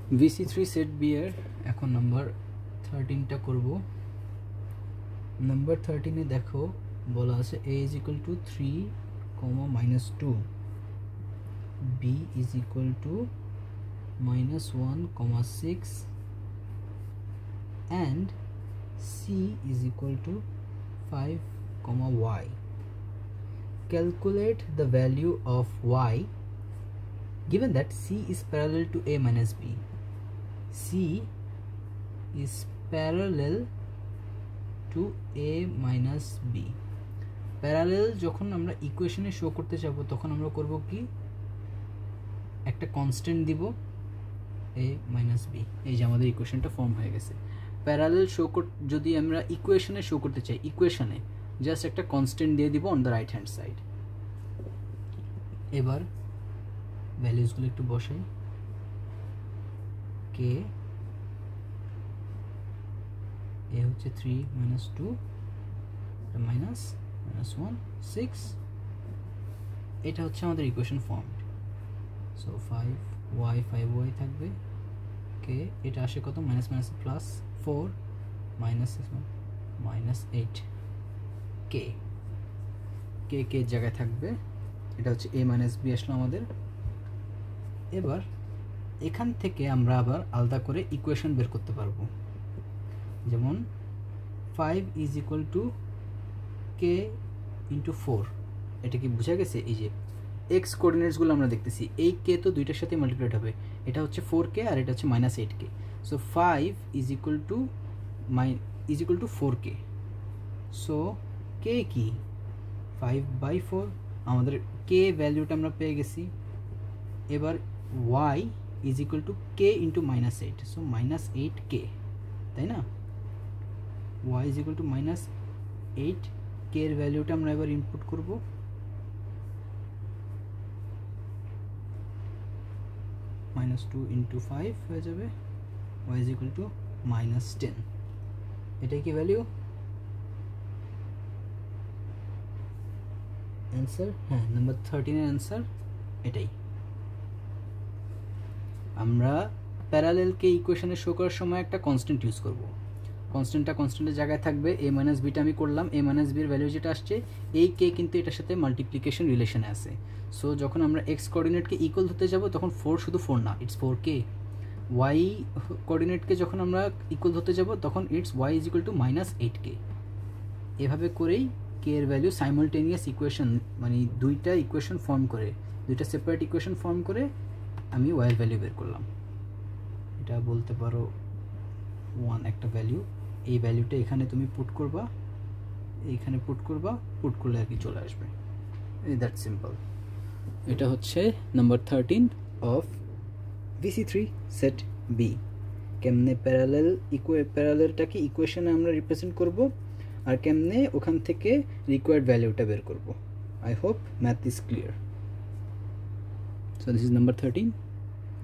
VC3 set B এর এখন number 13টা করব। নাম্বার 13 এ দেখো বলা আছে a is equal to 3, -2, b is equal to -1, 6 and c is equal to 5, y. Calculate the value of y given that c is parallel to a minus b. C is parallel to a minus b. Parallel যখন আমরা ইকুয়েশনে show করতে যাব তখন আমরা করব কি, একটা কনস্ট্যান্ট দিব a minus b। এই যে আমাদের ইকুয়েশনটা ফর্ম হয়ে গেছে। প্যারালেল শো যদি আমরা ইকুয়েশনে শো করতে চাই, ইকুয়েশনে জাস্ট একটা কনস্ট্যান্ট দিয়ে দিব on the right hand side. এবার ভ্যালুসগুলো একটু বসাই। k a হচ্ছে 3 -2 -1 6, এটা হচ্ছে আমাদের equation form. So 5y 5y থাকবে, k এটা আসে কত, +4 -8 k k জায়গায় থাকবে। এটা হচ্ছে a - b আসলো আমাদের। এবার এখান থেকে আমরা আবার আলাদা করে ইকুয়েশন বের করতে পারবো, যেমন 5 is equal to k into 4। এটা কি বোঝা গেছে? এই যে এক্স কোঅর্ডিনেটসগুলো আমরা দেখতেছি, এই কে তো দুইটার সাথে মাল্টিপ্লাইড হবে, এটা হচ্ছে 4k আর এটা হচ্ছে -8k। So 5 is equal to 4k। So k কি 5/4, আমাদের k ভ্যালুটা আমরা পেয়ে গেছি। এবার y is equal to k into -8, so -8k, তাই না? y is equal to -8k এর ভ্যালুটা আমরা এবার ইনপুট করব। -2 into 5 হয়ে যাবে, y is equal to -10। এটাই কি ভ্যালু? অ্যান্সার, হ্যাঁ, নাম্বার 13 এর অ্যান্সার এটাই। আমরা প্যারালেলকে ইকুয়েশনে শো করার সময় একটা কনস্ট্যান্ট ইউজ করব। কনস্ট্যান্টের জায়গায় থাকবে a - b টা আমি করলাম, a - b এর ভ্যালু যেটা আসছে এই k কিন্তু এটার সাথে মাল্টিপ্লিকেশন রিলেশনে আছে। সো যখন আমরা x কোঅর্ডিনেটকে ইকুয়াল ধরতে যাব তখন 4 শুধু 4 না, ইটস 4k। y কোঅর্ডিনেটকে যখন আমরা ইকুয়াল ধরতে যাব তখন it's y is equal to -8k। এভাবে করেই k এর ভ্যালু সাইমালটেনিয়াস ইকুয়েশন, মানে দুইটা ইকুয়েশন ফর্ম করে, দুইটা সেপারেট ইকুয়েশন ফর্ম করে আমি y এর ভ্যালু বের করলাম। এটা বলতে পারো 1 একটা ভ্যালু, এই ভ্যালুটা এখানে তুমি পুট করবা, এইখানে পুট করলে আর কি চলে আসবে। That simple. এটা হচ্ছে number 13 of VC3 set B. কেমনে প্যারালেলটাকে ইকুয়েশনে আমরা রিপ্রেজেন্ট করব আর কেমনে ওখান থেকে রিকোয়ার্ড ভ্যালুটা বের করব। I hope math is clear. So this is number 13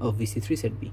of VC3 set B.